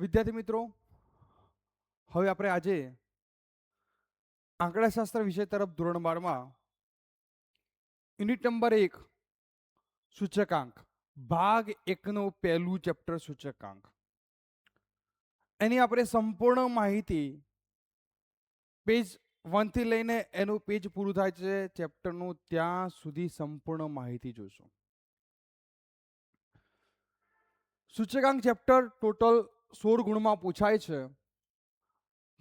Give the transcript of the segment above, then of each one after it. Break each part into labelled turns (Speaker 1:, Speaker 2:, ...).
Speaker 1: વિદ્યાર્થી મિત્રો, હવે આપણે આજે આંકડાશાસ્ત્ર વિષય તરફ ધોરણ 12માં યુનિટ નંબર 1 સૂચકાંક ભાગ 1નું પહેલું ચેપ્ટર સૂચકાંક, એની આપણે સંપૂર્ણ માહિતી પેજ 1 થી લઈને એનું પેજ પૂરું થાય છે ચેપ્ટરનું ત્યાં સુધી સંપૂર્ણ માહિતી જોઈશું. સૂચકાંક ચેપ્ટર ટોટલ 16 ગુણમાં પૂછાય છે,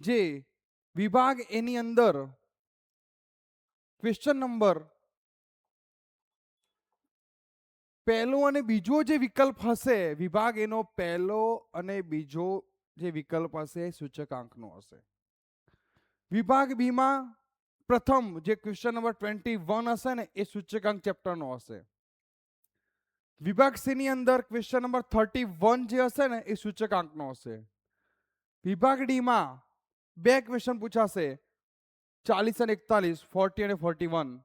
Speaker 1: જે વિભાગ એની અંદર ક્વેશ્ચન નંબર પહેલો અને બીજો જે વિકલ્પ હશે, વિભાગ એનો પહેલો અને બીજો જે વિકલ્પ હશે સૂચકાંકનો હશે. વિભાગ બી માં પ્રથમ જે ક્વેશ્ચન નંબર 21 હશે ને એ સૂચકાંક ચેપ્ટરનો હશે. વિભાગ સી ની અંદર ક્વેશ્ચન નંબર 31 જે હશે ને એ સૂચકાંકનો હશે. વિભાગ ડી માં બે ક્વેશ્ચન પૂછાશે, 40 અને 41, 40 અને 41,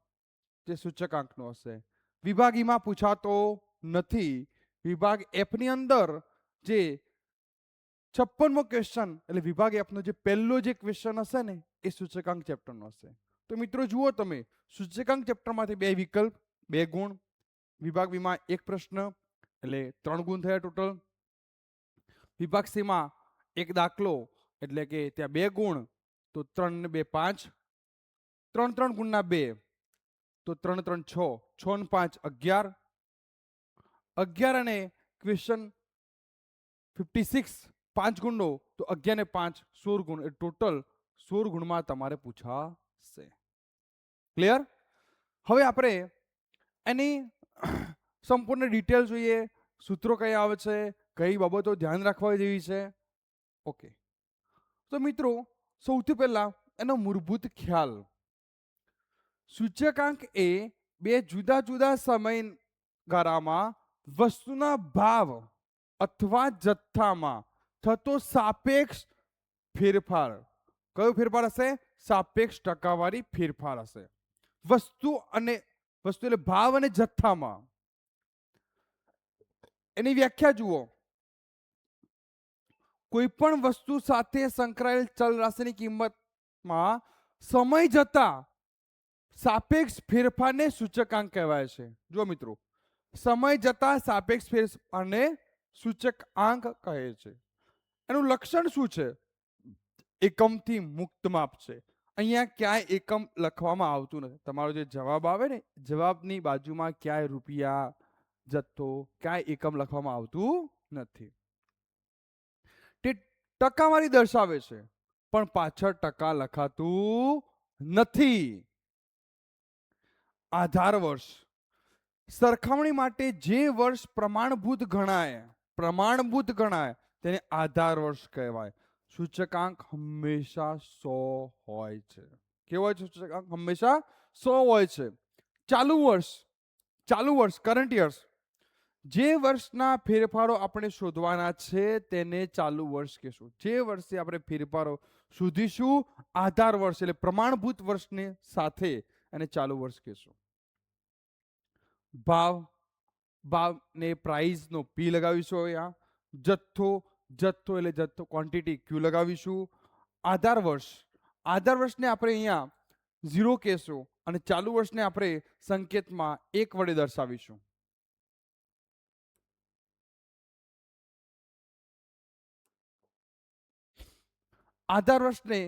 Speaker 1: જે સૂચકાંકનો હશે. વિભાગ ઈ માં પૂછાતો નથી. વિભાગ એફ ની અંદર જે 56મો ક્વેશ્ચન એટલે વિભાગ એફ નો જે પહેલો જે ક્વેશ્ચન હશે ને એ સૂચકાંક ચેપ્ટરનો હશે. તો મિત્રો જુઓ તમે, સૂચકાંક ચેપ્ટરમાંથી બે વિકલ્પ, 2 ગુણ. વિભાગ બી માં એક પ્રશ્ન એટલે 3 ગુણ થયા ટોટલ. વિભાગ સી માં એક દાખલો એટલે કે ત્યાં 2 ગુણ, તો 3 ને 2 5, 3 ગુણના 2 તો 3 3 6, 6 ને 5 11, 11 અને ક્વેશ્ચન 56 5 ગુણનો તો 11 ને 5 16 ગુણ, એટલે ટોટલ 16 ગુણમાં તમારે પૂછાશે. ક્લિયર? હવે આપણે એની સંપૂર્ણ ડિટેલ જોઈએ, સૂત્રો કયા આવે છે, કઈ બાબતો ધ્યાન રાખવા જેવી છે. ઓકે, તો મિત્રો સૌથી પહેલા એનો મૂળભૂત ખ્યાલ. સૂચકાંક એ બે જુદા જુદા સમયગાળામાં વસ્તુના ભાવ અથવા જથ્થામાં થતો સાપેક્ષ ફેરફાર. કયો ફેરફાર હશે? સાપેક્ષ ટકાવારી ફેરફાર હશે. વસ્તુ એટલે ભાવ અને જથ્થામાં. એની વ્યાખ્યા જુઓ. કોઈ પણ વસ્તુ સાથે સંકળાયેલ ચલ રાશિની કિંમતમાં સમય જતા સાપેક્ષ ફેરફારને સૂચકાંક કહેવાય છે. જો મિત્રો, સમય જતા સાપેક્ષ ફેરફારને સૂચકાંક કહે છે. એનું લક્ષણ શું છે? એકમથી મુક્ત માપ છે. અહીંયા ક્યાંય એકમ લખવામાં આવતું નથી. તમારો જે જવાબ આવે ને, જવાબની બાજુમાં ક્યાંય રૂપિયા, જથ્થો, ક્યાંય એકમ લખવામાં આવતું નથી. તે ટકાવારી દર્શાવે છે, પણ પાછળ ટકા લખાતું નથી. આધાર વર્ષ. સરખામણી માટે જે વર્ષ પ્રમાણભૂત ગણાય તેને આધાર વર્ષ કહેવાય. સૂચકાંક હંમેશા 100 હોય છે. કેવો હોય છે સૂચકાંક? હંમેશા 100 હોય છે. ચાલુ વર્ષ કરંટ યર્સ. જે વર્ષના ફેરફારો આપણે શોધવાના છે તેને ચાલુ વર્ષ કહેશું. જે વર્ષે આપણે ફેરફારો શોધીશું આધાર વર્ષ એટલે પ્રમાણભૂત વર્ષની સાથે એને ચાલુ વર્ષ કહેશું. ભાવને પ્રાઇઝનો પી લગાવીશું. અહીંયા જથ્થો એટલે જથ્થો ક્વોન્ટિટી ક્યુ લગાવીશું. આધાર વર્ષને આપણે અહીંયા 0 કહેશું અને ચાલુ વર્ષને આપણે સંકેતમાં 1 વડે દર્શાવીશું. આધાર વર્ષને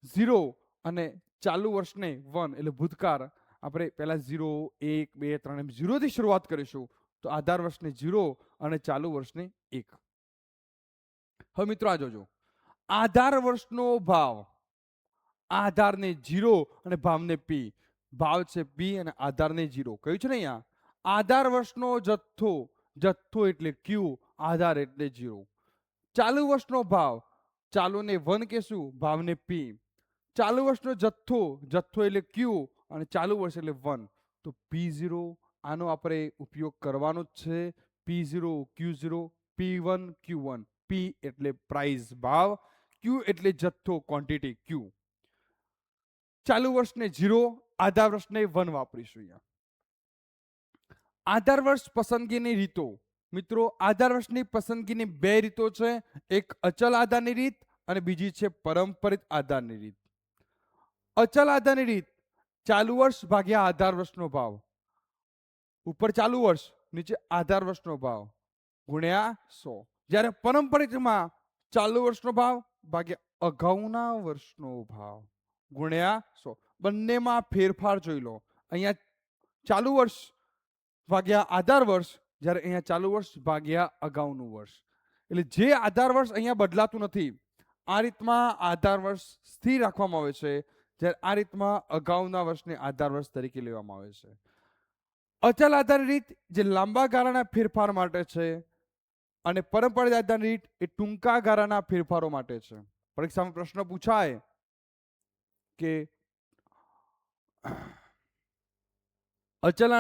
Speaker 1: 0 અને ચાલુ વર્ષને 1 એટલે ભૂતકાળ. આપણે પહેલા 0 1 2 3 0 થી શરૂઆત કરીશું. તો આધાર વર્ષને 0 અને ચાલુ વર્ષને 1. હવે મિત્રો આ જોજો, આધાર વર્ષનો ભાવ, આધારને 0 અને ભાવને પી. ભાવ છે પી અને આધારને 0 કહ્યું છે ને અહીંયા. આધાર વર્ષનો જથ્થો એટલે ક્યુ, આધાર એટલે 0. ચાલુ વર્ષનો ભાવ, ચાલુને 1 કહેશું, ભાવને પી. ચાલુ વર્ષનો જથ્થો એટલે ક્યુ અને ચાલુ વર્ષ એટલે 1. તો P0 આનો આપણે ઉપયોગ કરવાનો જ છે. P0 Q0, P1 Q1. P એટલે પ્રાઇસ ભાવ, Q એટલે જથ્થો ક્વોન્ટિટી Q. ચાલુ વર્ષને 0, આધાર વર્ષને 1 વાપરીશું. અહીંયા આધાર વર્ષ પસંદગીની રીતો. મિત્રો આધાર વર્ષની પસંદગીની બે રીતો છે, એક અચલ આધારની રીત અને બીજી છે પરંપરિત આધારની રીત. અચલ આધારની રીત ચાલુ વર્ષ ભાગ્યા આધાર વર્ષનો ભાવ, ઉપર ચાલુ વર્ષ નીચે આધાર વર્ષનો ભાવ ગુણ્યા 100. જ્યારે પરંપરિતમાં ચાલુ વર્ષનો ભાવ ભાગ્યા અગાઉના વર્ષનો ભાવ ગુણ્યા 100. બંનેમાં ફેરફાર જોઈ લો. અહીંયા ચાલુ વર્ષ ભાગ્યા આધાર વર્ષ, જ્યારે અહીંયા ચાલુ વર્ષ ભાગ્યા અગાઉનું વર્ષ. એટલે જે આધાર વર્ષ અહીંયા બદલાતું નથી, આ રીતમાં આધાર વર્ષ સ્થિર રાખવામાં આવે છે, જ્યારે આ રીતમાં અગાઉના વર્ષને આધાર વર્ષ તરીકે લેવામાં આવે છે. અચલ આધાર રીત જે લાંબા ગાળાના ફેરફાર માટે છે અને પરંપરાગત આધાર રીત એ ટૂંકા ગાળાના ફેરફારો માટે છે. પરીક્ષામાં પ્રશ્ન પૂછાય કે અચલ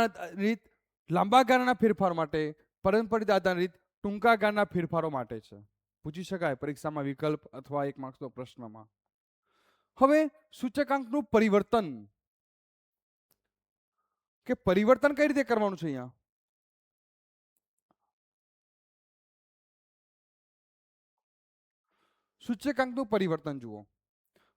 Speaker 1: રીત લાંબા ગાળાના ફેરફાર માટે, પરંપરાગત આધાર રીત ટૂંકા ગાળાના ફેરફારો માટે છે. પૂછી શકાય પરીક્ષામાં વિકલ્પ અથવા 1 માર્ક્સનો પ્રશ્નમાં. હવે સૂચકાંકનું પરિવર્તન કે પરિવર્તન કઈ રીતે કરવાનું છે અહીંયા? સૂચકાંકનું પરિવર્તન જુઓ.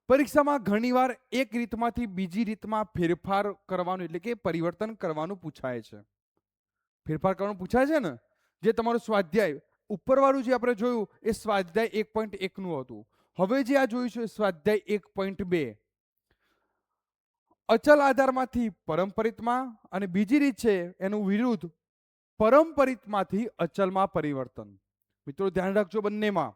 Speaker 1: પરીક્ષામાં ઘણીવાર એક રીતમાંથી બીજી રીતમાં ફેરફાર કરવાનું એટલે કે પરિવર્તન કરવાનું પૂછાય છે. ફેરફાર કરવાનું પૂછાય છે ને, જે તમારું સ્વાધ્યાય ઉપરવાળું જે આપણે જોયું એ સ્વાધ્યાય 1.1 નું હતું. હવે જે આ જોયું છે સ્વાધ્યાય 1.2, અચલ આધારમાંથી પરંપરિતમાં અને બીજી રીત છે એનું વિરુદ્ધ પરંપરિતમાંથી અચલમાં પરિવર્તન. મિત્રો ધ્યાન રાખજો બંનેમાં.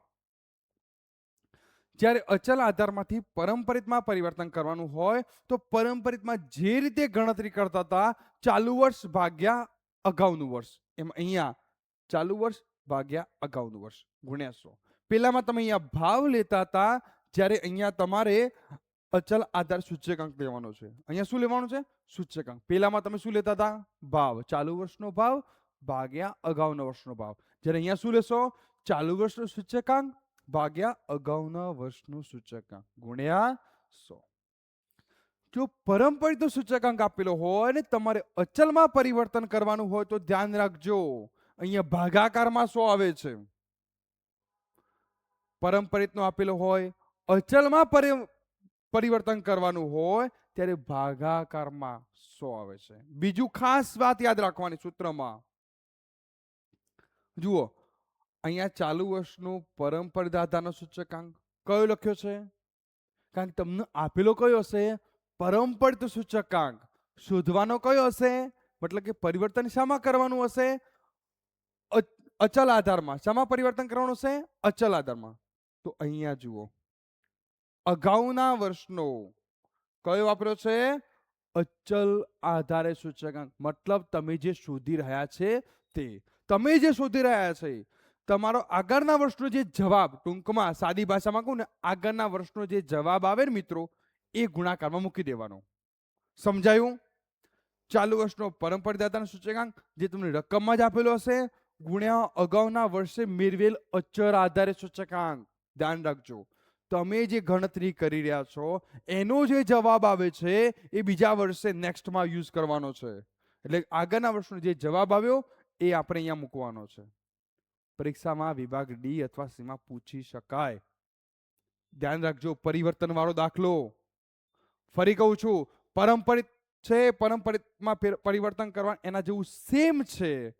Speaker 1: જ્યારે અચલ આધારમાંથી પરંપરિતમાં પરિવર્તન કરવાનું હોય તો પરંપરિતમાં જે રીતે ગણતરી કરતા હતા ચાલુ વર્ષ ભાગ્યા અગાઉનું વર્ષ, એમ અહીંયા ચાલુ વર્ષ ભાગ્યા અગાઉનું વર્ષ ગુણ્યા 100. પેલામાં તમે અહીંયા ભાવ લેતા હતા, જ્યારે અહીંયા તમારે અચલ આધાર સૂચકાંક લેવાનો છે. અહીંયા શું લેવાનું છે? સૂચકાંક. પેલામાં તમે શું લેતા હતા? ભાવ, ચાલુ વર્ષનો ભાવ ભાગ્યા અગાઉના વર્ષનો ભાવ. જ્યારે અહીંયા શું લેશો? ચાલુ વર્ષનો સૂચકાંક ભાગ્યા અગાઉના વર્ષનું સૂચકાંક ગુણ્યા 100. જો પરંપરિત સૂચકાંક આપેલો હોય ને તમારે અચલમાં પરિવર્તન કરવાનું હોય તો ધ્યાન રાખજો, અહીંયા ભાગાકારમાં 100 આવે છે. પરંપરિતનો આપેલો હોય, અચલમાં પરિવર્તન કરવાનું હોય ત્યારે ભાગાકારમાં 100 આવે છે. બીજું ખાસ વાત યાદ રાખવાની સૂત્રમાં જુઓ, અહીંયા ચાલુ વર્ષનું પરંપરાગત આધારનો સૂચકાંક કયો લખ્યો છે? કારણ કે તમને આપેલો કયો હશે? પરંપરિત સૂચકાંક. શોધવાનો કયો હશે? મતલબ કે પરિવર્તન શામાં કરવાનું હશે? અચલ આધારમાં. શામાં પરિવર્તન કરવાનું હશે? અચલ આધારમાં. તો અહીંયા જુઓ, અગાઉના વર્ષનો કયો વાપર્યો છે? અચલ આધારે સૂચકાંક. મતલબ તમે જે શોધી રહ્યા છે તે, તમે જે શોધી રહ્યા છે તમારો આગળના વર્ષનો જે જવાબ, ટૂંકમાં સાદી ભાષામાં કહું ને, આગળના વર્ષનો જે જવાબ આવે ને મિત્રો, એ ગુણાકારમાં મૂકી દેવાનો. સમજાયું? ચાલુ વર્ષનો પરંપરાગત આધારનો સૂચકાંક જે તમને રકમમાં જ આપેલો હશે ગુણ્યા અગાઉના વર્ષે મેળવેલ અચળ આધારે સૂચકાંક. ધ્યાન રાખજો, તમે જે ગણતરી કરી રહ્યા છો એનો જે જવાબ આવે છે એ બીજા વર્ષે નેક્સ્ટમાં યુઝ કરવાનો છે. એટલે આગળના વર્ષનો જે જવાબ આવ્યો એ આપણે અહીંયા મૂકવાનો છે. પરીક્ષામાં વિભાગ ડી અથવા સી માં પૂછી શકાય. ધ્યાન રાખજો, પરિવર્તન વાળો દાખલો. ફરી કહું છું, પરંપરિત છે, પરંપરિતમાં પરિવર્તન કરવા એના જેવું સેમ છે.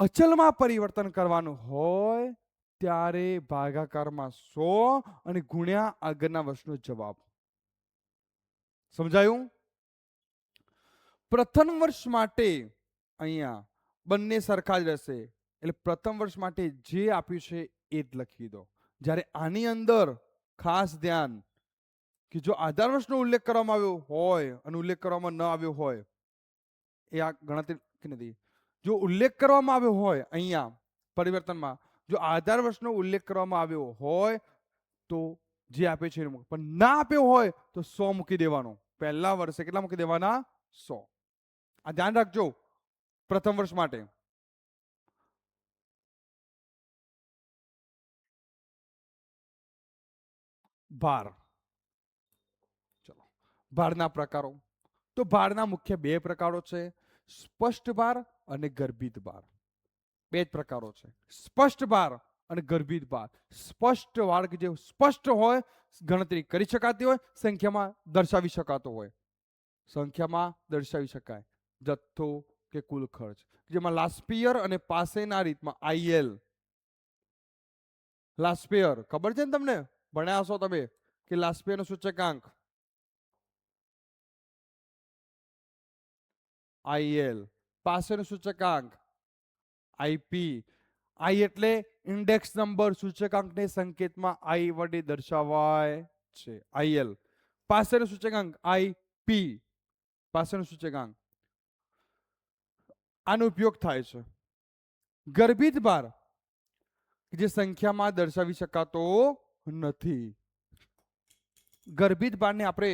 Speaker 1: અચલમાં પરિવર્તન કરવાનું હોય ત્યારે ભાગાકારમાં 100 અને ગુણ્યા આગળના વર્ષનો જવાબ. સમજાયું? પ્રથમ વર્ષ માટે અહીંયા બંને સરખા જ રહેશે. એટલે પ્રથમ વર્ષ માટે જે આપ્યું છે એ જ લખી દો. જ્યારે આની અંદર ખાસ ધ્યાન કે જો આધાર વર્ષનો ઉલ્લેખ કરવામાં આવ્યો હોય અને ઉલ્લેખ કરવામાં ન આવ્યો હોય એ આ ગણતરી નથી. જો ઉલ્લેખ કરવામાં આવ્યો હોય અહીંયા પરિવર્તનમાં, જો આધાર વર્ષનો ઉલ્લેખ કરવામાં આવ્યો હોય તો જે આપે છે પણ ના આપ્યો હોય તો 100 મૂકી દેવાનો. પહેલા વર્ષે કેટલા મૂકી દેવાના? 100. આ ધ્યાન રાખજો પ્રથમ વર્ષ માટે. 12. ચલો, ભારના પ્રકારો. તો ભારના મુખ્ય 2 પ્રકારો છે, સ્પષ્ટ ભાર અને ગર્ભિત ભાર. બે જ પ્રકારો છે, સ્પષ્ટ ભાર અને ગર્ભિત ભાર. સ્પષ્ટ ભાર કે જે સ્પષ્ટ હોય, ગણતરી કરી શકાતી હોય, સંખ્યામાં દર્શાવી શકાતો હોય. સંખ્યામાં દર્શાવી શકાય, જથ્થો કે કુલ ખર્ચ. જેમાં લાસ્પિયર અને પાસેના રીતમાં આઈએલ. લાસ્પિયર ખબર છે ને તમને, ભણ્યા હશો તમે કે લાસ્પિયર નો સૂચકાંક આઈએલ, પાસેનો સૂચકાંક આઈપી. આઈ એટલે ઇન્ડેક્સ નંબર, સૂચકાંકને સંકેતમાં આઈ વડે દર્શાવાય છે, આઈએલ. પાસેનો સૂચકાંક આઈપી, પાસેનો સૂચકાંક. આનો ઉપયોગ થાય છે. ગર્ભિત ભાર જે સંખ્યામાં દર્શાવી શકાતો નથી. ગર્ભિત ભારને આપણે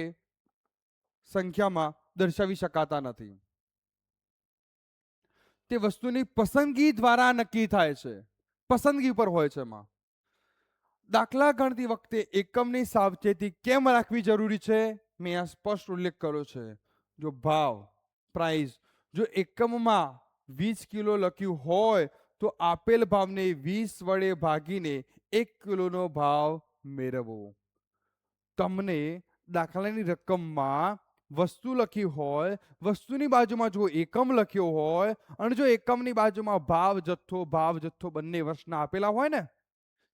Speaker 1: સંખ્યામાં દર્શાવી શકાતા નથી. તે વસ્તુની પસંદગી દ્વારા નક્કી થાય છે, પસંદગી પર હોય છે. એમાં દાખલા ગણતી વખતે એકમની સાવચેતી કેમ રાખવી જરૂરી છે, મેં આ સ્પષ્ટ ઉલ્લેખ કર્યો છે. જો ભાવ, પ્રાઇસ, જો એકમમાં 20 કિલો લખ્યું હોય તો આપેલ ભાવને 20 વડે ભાગીને 1 કિલોનો ભાવ મેળવવો. તમને દાખલાની રકમમાં વસ્તુ લખી હોય, વસ્તુની બાજુમાં જો એકમ લખ્યો હોય અને જો એકમની બાજુમાં ભાવ જથ્થો બંને વર્ષના આપેલા હોય ને,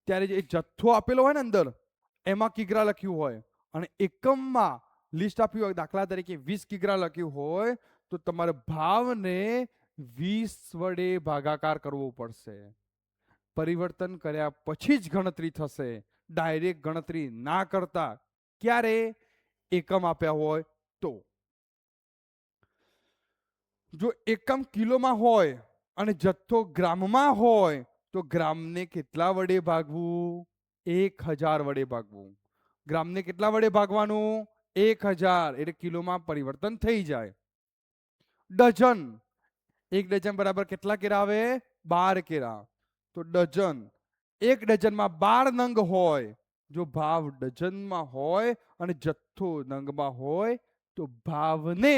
Speaker 1: ત્યારે જે જથ્થો આપેલો હોય ને અંદર, એમાં કિગ્રા લખ્યું હોય અને એકમમાં લિસ્ટ આપ્યું હોય, દાખલા તરીકે 20 કિગ્રા લખ્યું હોય, તો તમારે ભાવને 20 વડે ભાગાકાર કરવો પડશે. પરિવર્તન કર્યા પછી જ ગણતરી થશે, ડાયરેક્ટ ગણતરી ના કરતા. ક્યારે? એકમ આપ્યા હોય તો. જો એકમ કિલોમાં હોય અને જથ્થો ગ્રામમાં હોય તો ગ્રામને કેટલા વડે ભાગવું? 1000 વડે ભાગવું. ગ્રામને કેટલા વડે ભાગવાનું? 1000. એટલે કિલોમાં પરિવર્તન થઈ જાય. ડઝન, એક ડઝન બરાબર કેટલા કેરા આવે? 12 કેરા. તો ડઝન, એક ડઝનમાં 12 નંગ હોય. જો ભાવ ડઝનમાં હોય અને જથ્થો નંગમાં હોય તો ભાવને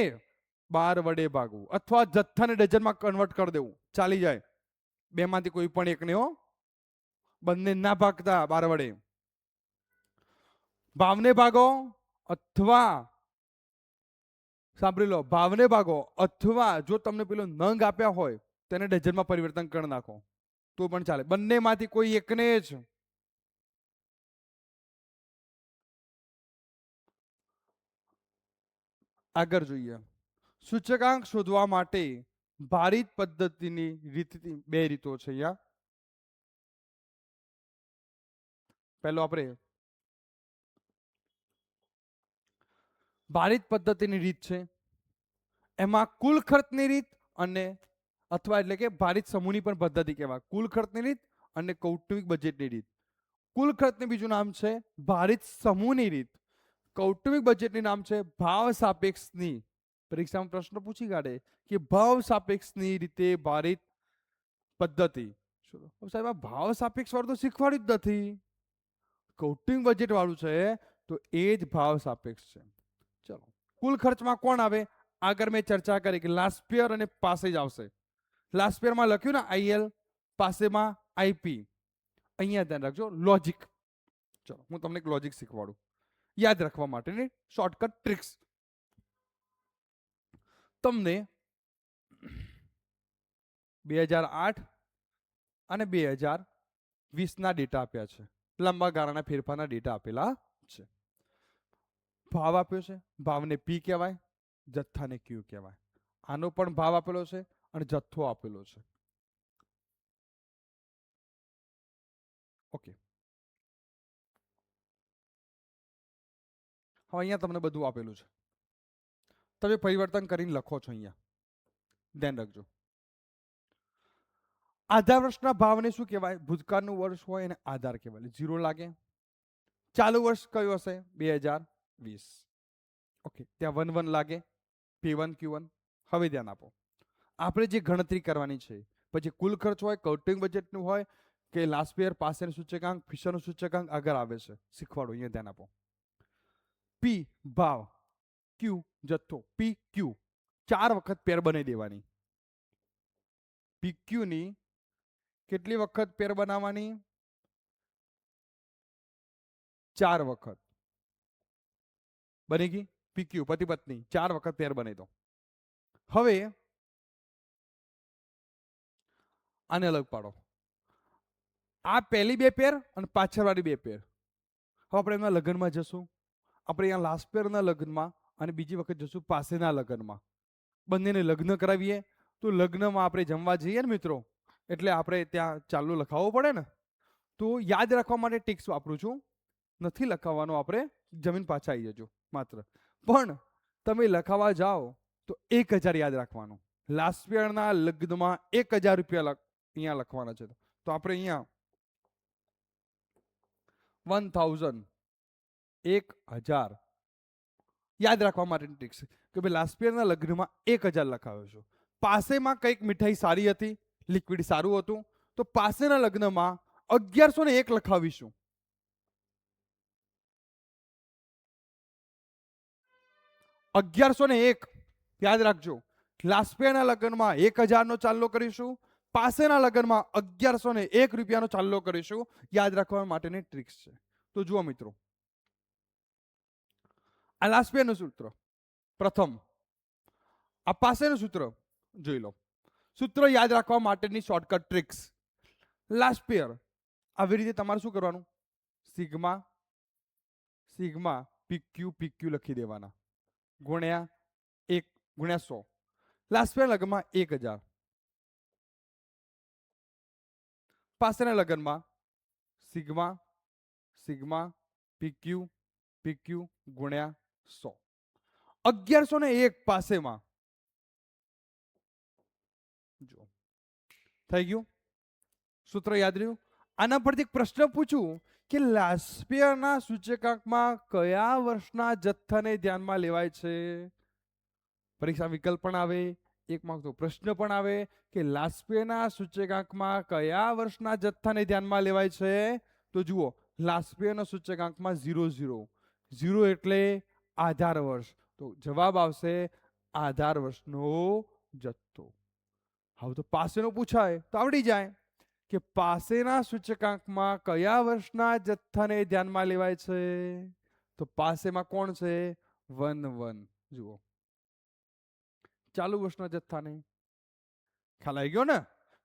Speaker 1: 12 વડે ભાગવું, અથવા જથ્થાને ડઝનમાં કન્વર્ટ કરી દેવું, ચાલી જાય. બે માંથી કોઈ પણ એકને હો, બંને ના ભાગતા 12 વડે. ભાવને ભાગો અથવા સાંભળી લો, ભાવને ભાગો અથવા જો તમને પેલો નંગ આપ્યા હોય તેને ડઝનમાં પરિવર્તન કરી નાખો તો પણ ચાલે. બંનેમાંથી કોઈ એકને જ. આગળ જોઈએ, સૂચકાંક શોધવા માટે ભારિત પદ્ધતિની બે રીતો છે. અહીંયા પહેલો આપણે ભારિત પદ્ધતિની રીત છે. એમાં કુલ ખર્ચની રીત અને અથવા એટલે કે ભારિત સમૂહની પણ પદ્ધતિ કહેવાય. કુલ ખર્ચની રીત અને કૌટુંબિક બજેટની રીત. કુલ ખર્ચનું બીજું નામ છે ભારિત સમૂહની રીત. કૌટુંબિક બજેટની નામ છે ભાવ સાપેક્ષની. પરીક્ષામાં પ્રશ્ન પૂછી કાઢે કે ભાવ સાપેક્ષની રીતે ભારિત પદ્ધતિ. સાહેબ, આ ભાવ સાપેક્ષ વાળું તો શીખવાડ્યું જ નથી. કૌટુંબિક બજેટ વાળું છે તો એ જ ભાવ સાપેક્ષ છે. ચલો, કુલ ખર્ચમાં કોણ આવે? આગળ મેં ચર્ચા કરી કે લાસ્ટ યર અને પાસે જ આવશે. લાસ્ટ યરમાં લખ્યું ને આઈએલ, પાસેમાં આઈપી. અહીંયા ધ્યાન રાખજો, લોજિક. ચલો, હું તમને એક લોજિક શીખવાડું યાદ રાખવા માટેની શોર્ટકટ ટ્રિક્સ. તમને 2008 અને 2020 ના ડેટા આપ્યા છે, લાંબા ગાળાના ફેરફારના ડેટા આપેલા છે. ભાવ આપ્યો છે, ભાવને પી કહેવાય, જથ્થાને ક્યુ કહેવાય. આનો પણ ભાવ આપેલો છે અને જથ્થો આપેલો છે. ઓકે, હવે અહીંયા તમને બધું આપેલું છે, તમે પરિવર્તન કરીને લખો છો. અહીંયા ધ્યાન રાખજો. આધાર વર્ષના ભાવને શું કહેવાય? ભૂતકાળનું વર્ષ હોય એને આધાર કહેવાય, 0 લાગે. ચાલુ વર્ષ કયું હશે? 2020. ઓકે, ત્યાં 1 લાગે, P1 Q1. હવે ધ્યાન આપો, આપણે જે ગણતરી કરવાની છે, પછી કુલ ખર્ચ હોય, કૌટુંબિક બજેટનું હોય કે લાસ્ટ યર પાસેનું સૂચકાંક, ફિશરનું સૂચકાંક આગળ આવે છે, શીખવાડો. અહીંયા ધ્યાન આપો. પી ભાવ, ક્યુ જથ્થો. પી ક્યુ 4 વખત પેર બનાવી દેવાની. પી ક્યુ ની કેટલી વખત પેર બનાવવાની? 4 વખત. બની ગઈ પીક્યુ પતિ પત્ની 4 વખત પેર બને તો. હવે આને અલગ પાડો. આ પહેલી 2 પેર અને પાછળવાળી 2 પેર. હવે આપણે એમના લગ્નમાં જશું. આપણે અહીંયા લાસ્ટ પેરના લગ્નમાં અને બીજી વખત જશું પાસેના લગ્નમાં. બંનેને લગ્ન કરાવીએ તો લગ્નમાં આપણે જમવા જઈએ ને મિત્રો, એટલે આપણે ત્યાં ચાલુ લખાવવો પડે ને. તો યાદ રાખવા માટે ટિક્સ વાપરું છું. નથી લખાવવાનો, આપણે જમીન પાછા આવી જજો માત્ર. પણ તમે લખાવા જાઓ તો 1000 યાદ રાખવાનું. લાસ્ટ યરના લગ્નમાં 1000 રૂપિયા અહીંયા લખવાના છે. તો આપણે અહીંયા 1000 યાદ રાખવા માટેની ટ્રિક્સ કે ભાઈ લાસ્ટ યરના લગ્નમાં 1000 લખાવ્યો છું. પાસેમાં કંઈક મીઠાઈ સારી હતી, લિક્વિડ સારું હતું, તો પાસેના લગ્નમાં 1101 લખાવીશું. 1101 યાદ રાખજો. લાસ્ટ યરના લગ્નમાં 1000 નો ચાલ્લો કરીશું, પાસેના લગ્નમાં 1101 રૂપિયાનો ચાલ્લો કરીશું. યાદ રાખવા માટેની ટ્રિક્સ છે. તો જુઓ મિત્રો, આ લાસ્ટ યરનું સૂત્ર પ્રથમ, આ પાસેનું સૂત્ર જોઈ લો. સૂત્ર યાદ રાખવા માટેની શોર્ટકટ ટ્રિક્સ. લાસ્ટ યર આવી રીતે તમારે શું કરવાનું? સિગ્મા સિગ્મા પીક્યુ પીક્યુ લખી દેવાના ગુણ્યા 1 ગુણ્યા 100. લાસ્ટ યર લગ્નમાં 1000, પાસેના લગ્નમાં સિગ્મા સિગ્મા પીક્યુ પીક્યુ ગુણ્યા 100. 1101 પાસેમાં. જો થઈ ગયું, સૂત્ર યાદ રહ્યું. આના પરથી એક પ્રશ્ન પૂછું કે લાસ્ટ યરના સૂચકાંકમાં કયા વર્ષના જથ્થાને ધ્યાનમાં લેવાય છે? પરીક્ષા વિકલ્પ પણ આવે, એક માર્ક તો પ્રશ્ન પણ આવે કે લાસ્ટ યરના સૂચકાંકમાં કયા વર્ષના જથ્થાને ધ્યાનમાં લેવાય છે? તો જુઓ, લાસ્ટ યરના સૂચકાંકમાં 0 એટલે આધાર વર્ષ. તો જવાબ આવશે આધાર વર્ષનો જથ્થો. હવે તો પાસેનો પૂછાય તો આવડી જાય કે પાસેના સૂચકાંકમાં કયા વર્ષના જથ્થાને ધ્યાનમાં લેવાય છે? તો પાસેમાં કોણ છે? 1 જુઓ, ચાલુ વર્ષના જથ્થાને. ખ્યાલ આવી ગયો ને?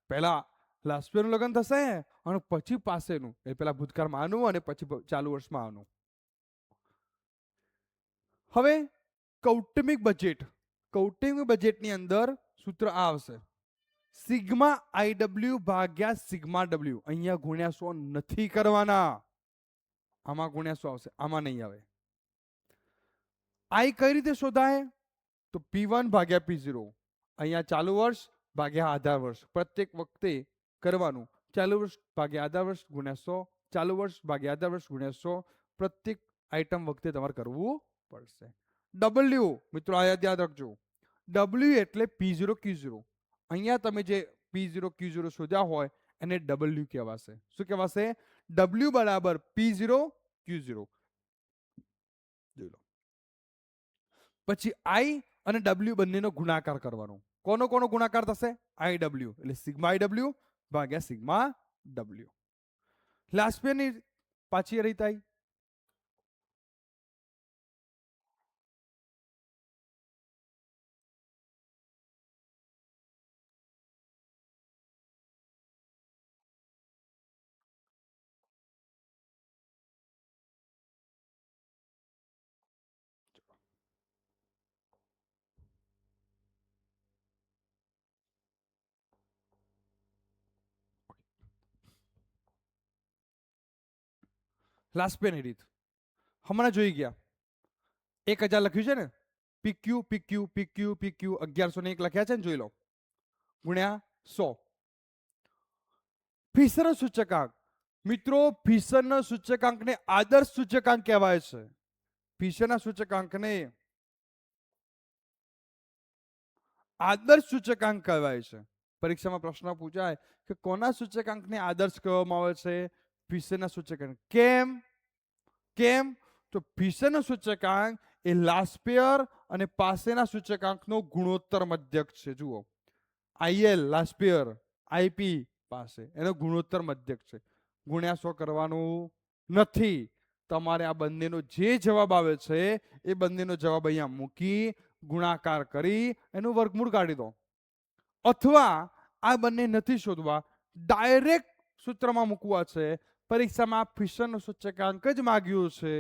Speaker 1: પહેલા લાસ્ટ યરનું લગ્ન થશે અને પછી પાસેનું, એ પહેલા ભૂતકાળમાં આનું અને પછી ચાલુ વર્ષમાં આનું. હવે કૌટુંબિક બજેટની અંદર સૂત્ર આ આવશે, સિગ્મા IW ભાગ્યા સિગ્મા W. અહીંયા ગુણ્યા 100 નથી કરવાના, આમાં ગુણ્યા 100 આવશે, આમાં નહીં આવે. I કઈ રીતે શોધાય? તો P1 ભાગ્યા P0. અહીંયા ચાલુ વર્ષ ભાગ્યા આધાર વર્ષ પ્રત્યેક વખતે કરવાનું. ચાલુ વર્ષ ભાગ્યા આધાર વર્ષ ગુણ્યા 100, ચાલુ વર્ષ ભાગ્યા આધાર વર્ષ ગુણ્યા 100. પ્રત્યેક આઈટમ વખતે તમારે કરવું પડશે. W મિત્રો આ યાદ રાખજો, W એટલે P0 Q0. અહીંયા તમે જે P0 Q0 શોધ્યા હોય એને W કહેવાશે. શું કહેવાશે? W બરાબર P0 Q0. જોઈ લો. પછી I અને W બંનેનો ગુણાકાર કરવાનો. કોનો ગુણાકાર થશે? IW એટલે સિગ્મા IW ભાગ્યા સિગ્મા W. લાસ્ટ યરની પાછી રીત આવી. લાસ્ટ યરની રીત હમણાં જોઈ ગયા. 1000 લખ્યું છે ને, PQ PQ PQ PQ 1101 લખ્યા છે ને, જોઈ લો, ગુણ્યા 100. ફિશરનો સૂચકાંક. મિત્રો ફિશરનો સૂચકાંકને આદર્શ સૂચકાંક કહેવાય છે. ફિશરના સૂચકાંકને આદર્શ સૂચકાંક કહેવાય છે. પરીક્ષામાં પ્રશ્ન પૂછાય કે કોના સૂચકાંકને આદર્શ કહેવામાં આવે છે? ફિશરના સૂચકાંક. કેમ? તો ફિશરનો સૂચકાંક એ લાસ્ટ યર અને પાસેના સૂચકાંકનો ગુણોત્તર મધ્યક છે. જુઓ, IL લાસ્ટ યર, IP પાસે, એનો ગુણોત્તર મધ્યક છે. ગુણ્યા 100 કરવાનું નથી. તમારે આ બંનેનો જે જવાબ આવે છે એ બંનેનો જવાબ અહીંયા મૂકી ગુણાકાર કરી એનું વર્ગમૂળ કાઢી દો. અથવા આ બંને નથી શોધવા, ડાયરેક્ટ સૂત્રમાં મૂકવા છે. પરીક્ષામાં ફિશરનો સૂચકાંક જ માગ્યો છે,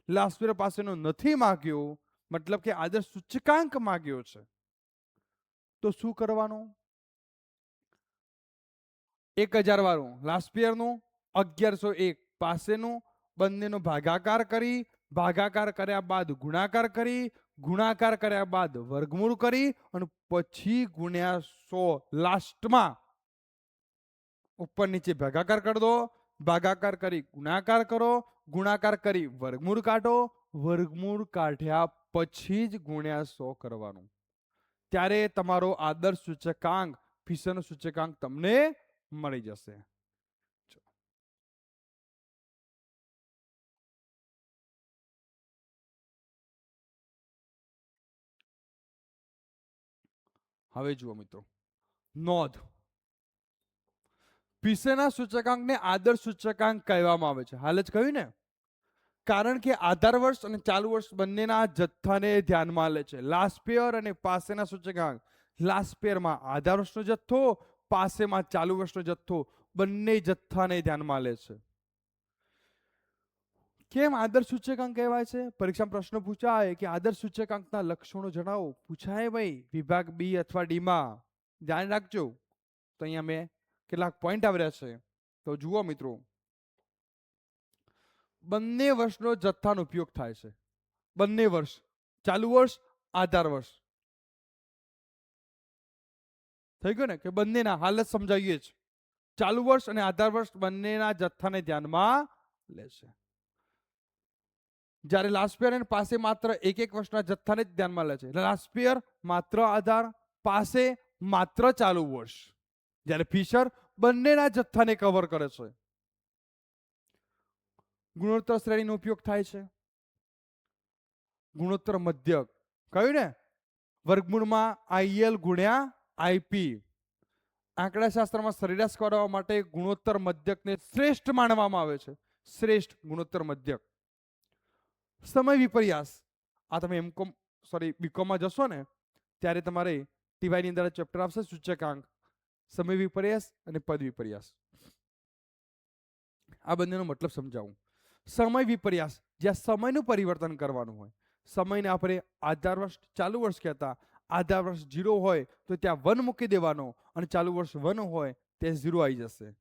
Speaker 1: લાસ્ટ પાસેનો નથી માગ્યો, મતલબ કે આદર્શ સૂચકાંક માગ્યો છે. તો શું કરવાનું? 1000 વાળું લાસ્ટ યરનું, 1101 પાસેનું, બંનેનો ભાગાકાર કરી, ભાગાકાર કર્યા બાદ ગુણાકાર કરી, ગુણાકાર કર્યા બાદ વર્ગમૂળ કરી અને પછી ગુણ્યા 100 લાસ્ટમાં ઉપર નીચે ભાગાકાર કરી દો, ભાગાકાર કરી ગુણાકાર કરો, ગુણાકાર કરી વર્ગમૂળ કાઢો, વર્ગમૂળ કાઢ્યા પછી જ ગુણ્યા 100 કરવાનું. ત્યારે તમારો આદર્શ સૂચકાંક, ફિશરનો સૂચકાંક તમને મળી જશે. હવે જુઓ મિત્રો, નોંધ. ફિશરના સૂચકાંકને આદર્શ સૂચકાંક કહેવામાં આવે છે. હાલ જ કહ્યું ને, કારણ કે આધાર વર્ષ અને ચાલુ વર્ષ બંનેના જથ્થાને ધ્યાનમાં લે છે. લાસ્ટ યર અને પાસેના સૂચકાંક, લાસ્ટ યરમાં આધાર વર્ષનો જથ્થો, પાસેમાં ચાલુ વર્ષનો જથ્થો, બંને જથ્થાને ધ્યાનમાં લે છે. કેમ આદર્શ સૂચકાંક કહેવાય છે? પરીક્ષામાં પ્રશ્ન પૂછાય કે આદર્શ સૂચકાંકના લક્ષણો જણાવો. પૂછાય ભાઈ વિભાગ બી અથવા ડી માં. ધ્યાન રાખજો. તો અહીંયા મેં કેટલાક પોઈન્ટ આવ્યા છે, તો જુઓ મિત્રો. બંને વર્ષનો જથ્થાનો ઉપયોગ થાય છે. બંને વર્ષ, ચાલુ વર્ષ, આધાર વર્ષ. થઈ ગયું ને કે બંનેના હાલત સમજાવીએ જ. ચાલુ વર્ષ અને આધાર વર્ષ બંનેના જથ્થાને ધ્યાનમાં લેશે. જ્યારે લાસ્ટ યર અને પાસે માત્ર એક વર્ષના જથ્થાને જ ધ્યાનમાં લે છે. લાસ્ટ યર માત્ર આધાર, પાસે માત્ર ચાલુ વર્ષ. જ્યારે ફિશર બંનેના જથ્થાને કવર કરે છે. ગુણોત્તર શ્રેણીનો ઉપયોગ થાય છે. ગુણોત્તર મધ્યક કહ્યું ને, વર્ગમૂળમાં IL ગુણ્યા IP. આંકડાશાસ્ત્રમાં સરેરાશ કરવા માટે ગુણોત્તર મધ્યકને શ્રેષ્ઠ માનવામાં આવે છે. શ્રેષ્ઠ ગુણોત્તર મધ્યક. સમય વિપર્યાસ, આ તમે બીકોમમાં જશો ને ત્યારે તમારે ટીવાયની અંદર ચેપ્ટર આવશે સૂચકાંક, સમય વિપર્યાસ અને પદ વિપર્યાસ. આ બંનેનો મતલબ સમજાવું. સમય વિપર્યાસ, જ્યાં સમયનું પરિવર્તન કરવાનું હોય. સમયને આપણે આધાર વર્ષ, ચાલુ વર્ષ કહેતા. આધાર વર્ષ 0 હોય તો ત્યાં 1 મૂકી દેવાનો અને ચાલુ વર્ષ 1 હોય તે 0 આવી જશે.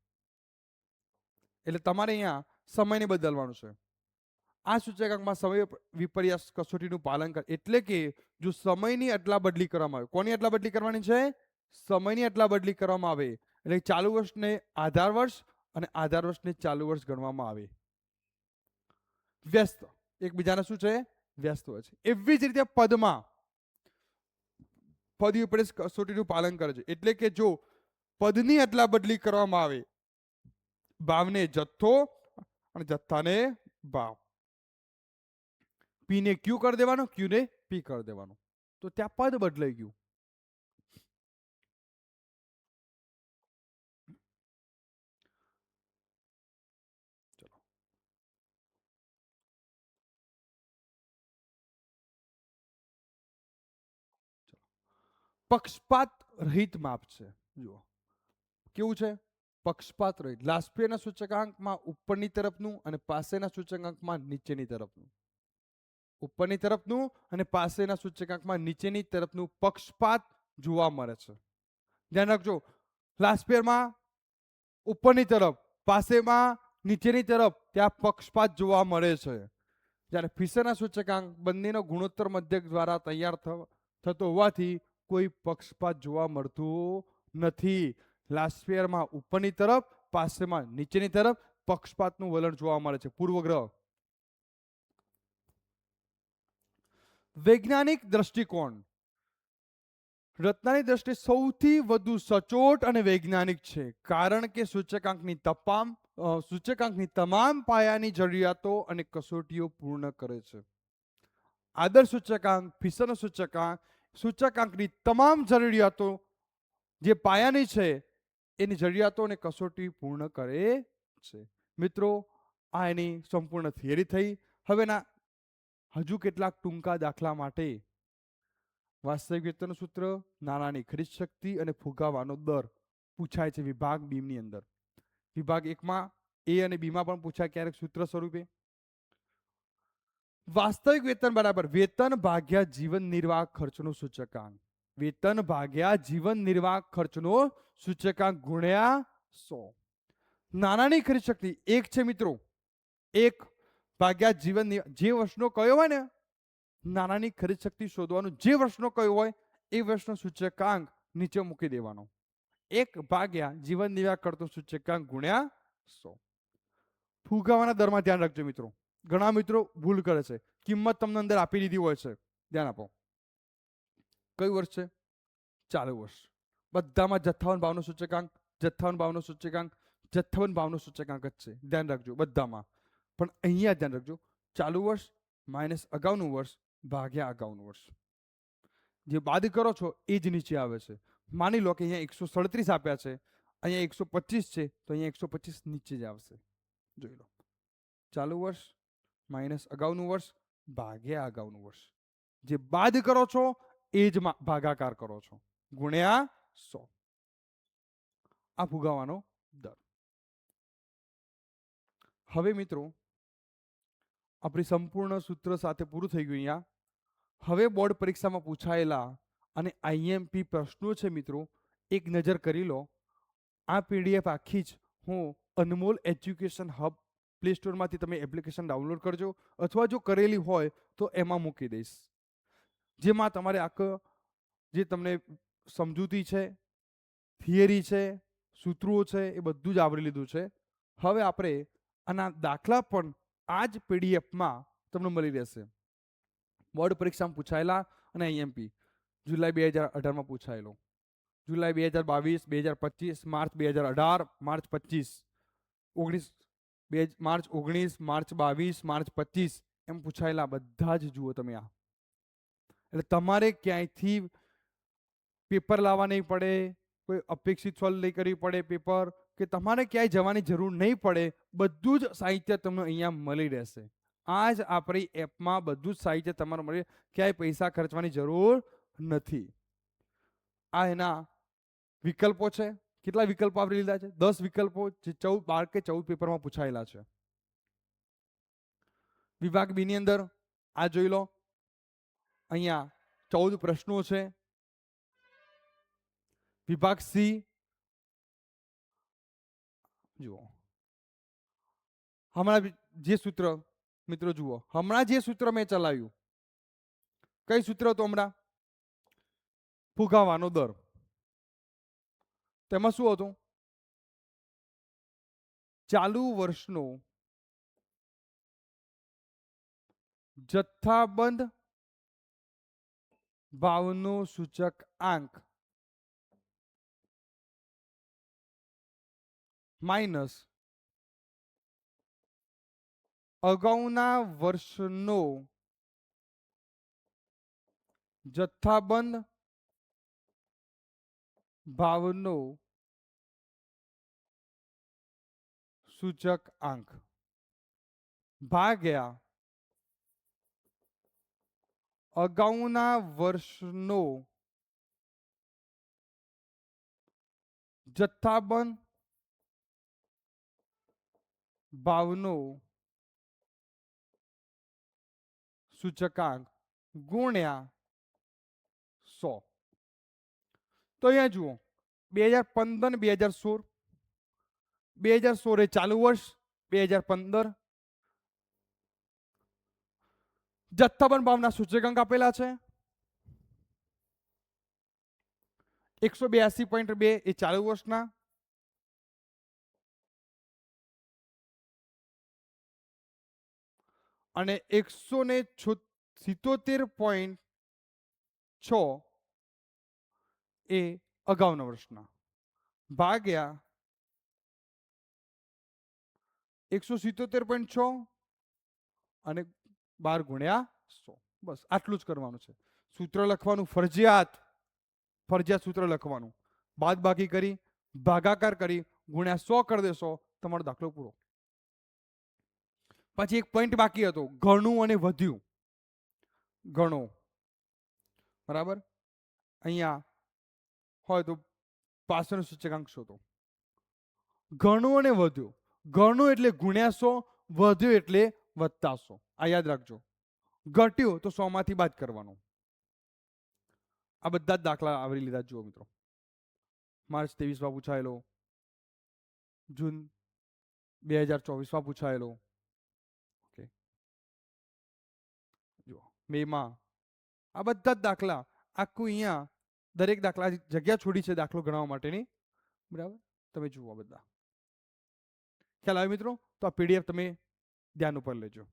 Speaker 1: એટલે તમારે અહીંયા સમયને બદલવાનું છે. આ સૂચકાંકમાં સમય વિપર્યાસ કસોટીનું પાલન કરે. એટલે કે જો સમયની અદલા બદલી કરવામાં આવે, કોની અદલા બદલી કરવાની છે? સમયની અદલા બદલી કરવામાં આવે એટલે ચાલુ વર્ષને આધાર વર્ષ અને આધાર વર્ષને ચાલુ વર્ષ ગણવામાં આવે. વ્યસ્ત, એકબીજાને શું છે? વ્યસ્ત હોય છે. એવી જ રીતે પદમાં પદ વિપર્યાસ કસોટીનું પાલન કરે છે. એટલે કે જો પદની અદલા બદલી કરવામાં આવે, ભાવને જથ્થો અને જથ્થાને ભાવ, પી ને ક્યુ કરી દેવાનો, ક્યુ ને પી કરી દેવાનો, તો ત્યાં પદ બદલાઈ ગયું. પક્ષપાત રહિત માપ છે. જુઓ કેવું છે? પક્ષપાત રહિત. લાસ્ટ યરના સૂચકાંકમાં ઉપરની તરફનું અને પાસેના સૂચકાંકમાં નીચેની તરફનું. ઉપરની તરફનું અને પાસેના સૂચકાંકમાં નીચેની તરફનું પક્ષપાત જોવા મળે છે. ધ્યાન રાખજો, લાસ્ટ યરમાં ઉપરની તરફ, પાસેમાં નીચેની તરફ ત્યાં પક્ષપાત જોવા મળે છે. જ્યારે ફિશરના સૂચકાંક બંનેનો ગુણોત્તર મધ્યક દ્વારા તૈયાર થતો હોવાથી કોઈ પક્ષપાત જોવા મળતું નથી. લાસ્ટ યરમાં ઉપરની તરફ, પાસેમાં નીચેની તરફ પક્ષપાતનું વલણ જોવા મળે છે. પૂર્વગ્રહ. વૈજ્ઞાનિક દ્રષ્ટિકોણ રચનાની દ્રષ્ટિએ સૌથી વધુ સચોટ અને વૈજ્ઞાનિક છે. કારણ કે સૂચકાંકની તમામ પાયાની જરૂરિયાતો અને કસોટીઓ પૂર્ણ કરે છે. આદર્શ સૂચકાંક, ફિશરનો સૂચકાંક, સૂચકાંકની તમામ જરૂરિયાતો જે પાયાની છે એની જરૂરિયાતો અને કસોટી પૂર્ણ કરે છે. મિત્રો, આ એની સંપૂર્ણ થિયરી થઈ. હવેના હજુ કેટલાક ટૂંકા દાખલા માટે વાસ્તવિક વેતનનું સૂત્ર, નાણાંની ખરીદ શક્તિ અને ફુગાવાનો દર પૂછાય છે વિભાગ બી ની અંદર. વિભાગ 1 માં એ અને બી માં પણ પૂછાય ક્યારેક સૂત્ર સ્વરૂપે. વાસ્તવિક વેતન બરાબર વેતન ભાગ્યા જીવન નિર્વાહ ખર્ચનો સૂચકાંક. વેતન ભાગ્યા જીવન નિર્વાહ ખર્ચનો સૂચકાંક ગુણ્યા 100. નાણાંની ખરીદ શક્તિ 1 છે મિત્રો. 1 ભાગ્યા જીવન, જે વર્ષનો કયો હોય ને નાણાંની ખરીદ શક્તિ શોધવાનું, જે વર્ષનો કયો હોય એ વર્ષનો સૂચકાંક નીચે મૂકી દેવાનો. 1 ભાગ્યા જીવન નિર્વાહ કરતો સૂચકાંક ગુણ્યા 100. ફુગાવાના દરમાં ધ્યાન રાખજો મિત્રો. ઘણા મિત્રો ભૂલ કરે છે. કિંમત તમને અંદર આપી દીધી હોય છે, ધ્યાન આપો. કયું વર્ષ છે? ચાલુ વર્ષ. બધામાં જથ્થાબંધ ભાવનો સૂચકાંક, જથ્થાબંધ ભાવનો સૂચકાંક, જથ્થાબંધ ભાવનો સૂચકાંક જ છે. ધ્યાન રાખજો બધામાં. પણ અહીંયા ધ્યાન રાખજો, ચાલુ વર્ષ માઇનસ અગાઉનું વર્ષ ભાગ્યા અગાઉનું વર્ષ. જે બાદ કરો છો એ જ નીચે આવે છે. માની લો કે અહીંયા 137 આપ્યા છે, અહીંયા 125 છે, તો અહીંયા 125 નીચે જ આવશે. જોઈ લો, ચાલુ વર્ષ માઇનસ અગાઉનું વર્ષ ભાગ્યા અગાઉનું વર્ષ. જે બાદ કરો છો એ જ ભાગાકાર કરો છો, ગુણ્યા 100. આ ફુગાવાનો દર. હવે મિત્રો આપણી સંપૂર્ણ સૂત્ર સાથે પૂરું થઈ ગયું. અહીંયા હવે બોર્ડ પરીક્ષામાં પૂછાયેલા અને આઈએમપી પ્રશ્નો છે મિત્રો, એક નજર કરી લો. આ પીડીએફ આખી જ હું અનમોલ એજ્યુકેશન હબ પ્લે સ્ટોરમાંથી તમે એપ્લિકેશન ડાઉનલોડ કરજો, અથવા જો કરેલી હોય તો એમાં મૂકી દઈશ. જેમાં તમારે આખો જે તમને સમજૂતી છે, થિયરી છે, સૂત્રો છે, એ બધું જ આવરી લીધું છે. હવે આપણે આના દાખલા પણ આ જ પીડીએફમાં તમને મળી રહેશે. બોર્ડ પરીક્ષામાં પૂછાયેલા અને આઈએમપી જુલાઈ 2018માં પૂછાયેલો, જુલાઈ 2022, 2025, March 2018, March 25, 19, March 19, March 22, March 25 એમ પૂછાયેલા બધા જ જુઓ તમે. આ એટલે તમારે ક્યાંયથી પેપર લાવવા નહીં પડે, કોઈ અપેક્ષિત સોલ્વ નહીં કરવી પડે પેપર, કે તમારે ક્યાંય જવાની જરૂર નહીં પડે. બધું જ સાહિત્ય તમને અહીંયા મળી રહેશે. આ જ આપણી એપમાં બધું જ સાહિત્ય તમારે મળે, ક્યાંય પૈસા ખર્ચવાની જરૂર નથી. આ એના વિકલ્પો છે. કેટલા વિકલ્પો આવરી લીધા છે? 10 વિકલ્પો, જે 12 કે 14 પેપરમાં પૂછાયેલા છે. વિભાગ બી ની અંદર આ જોઈ લો, અહીંયા 14 પ્રશ્નો છે. વિભાગ સી જુઓ, હમણાં જે સૂત્ર મિત્રો જુઓ, હમણાં જે સૂત્ર મેં ચલાવ્યું, કઈ સૂત્ર હતું હમણાં? ફુગાવાનો દર. તેમાં શું હતું? ચાલુ વર્ષનો જથ્થાબંધ ભાવનો સૂચકાંક માઇનસ અગાઉના વર્ષનો જથ્થાબંધ ભાવનો સૂચકાંક ભાગ્યા અગાઉના વર્ષનો જથ્થાબંધ ભાવનો સૂચકાંક ગુણ્યા 100. તો અહીંયા જુઓ, 2015 ને 2016, 2016 એ ચાલુ વર્ષ, 2015 જથ્થાબંધ ભાવના સૂચકાંક આપેલા છે. 182.2 એ ચાલુ વર્ષના, અને 177.6 એ અગાઉના વર્ષના, ભાગ્યા 177.6 અને 12 ગુણ્યા 100. બસ આટલું જ કરવાનું છે. સૂત્ર લખવાનું ફરજિયાત, ફરજિયાત સૂત્ર લખવાનું. બાદ બાકી કરી ભાગાકાર કરી ગુણ્યા 100 કરી દેશો, તમારો દાખલો પૂરો. પછી એક પોઈન્ટ બાકી હતો, ઘણું અને વધ્યું. ઘણો, બરાબર, અહીંયા હોય તો પાછળનો સૂચકાંક શોધો. ઘણું અને વધ્યું. ઘણું એટલે ગુણ્યા 100, વધ્યું એટલે વત્તા 100. આ યાદ રાખજો. ઘટ્યું તો 100 માંથી બાદ કરવાનું. આ બધા જ દાખલા આવરી લીધા. જુઓ મિત્રો, માર્ચ 23 પૂછાયેલો, જૂન 2024 પૂછાયેલો, ઓકે, જુઓ મેમાં. આ બધા જ દાખલા, આખું અહીંયા દરેક દાખલા જગ્યા છોડી છે દાખલો ગણવા માટેની, બરાબર. તમે જુઓ બધા ખ્યાલ આવે મિત્રો. તો આ પીડીએફ તમે ધ્યાન ઉપર લેજો.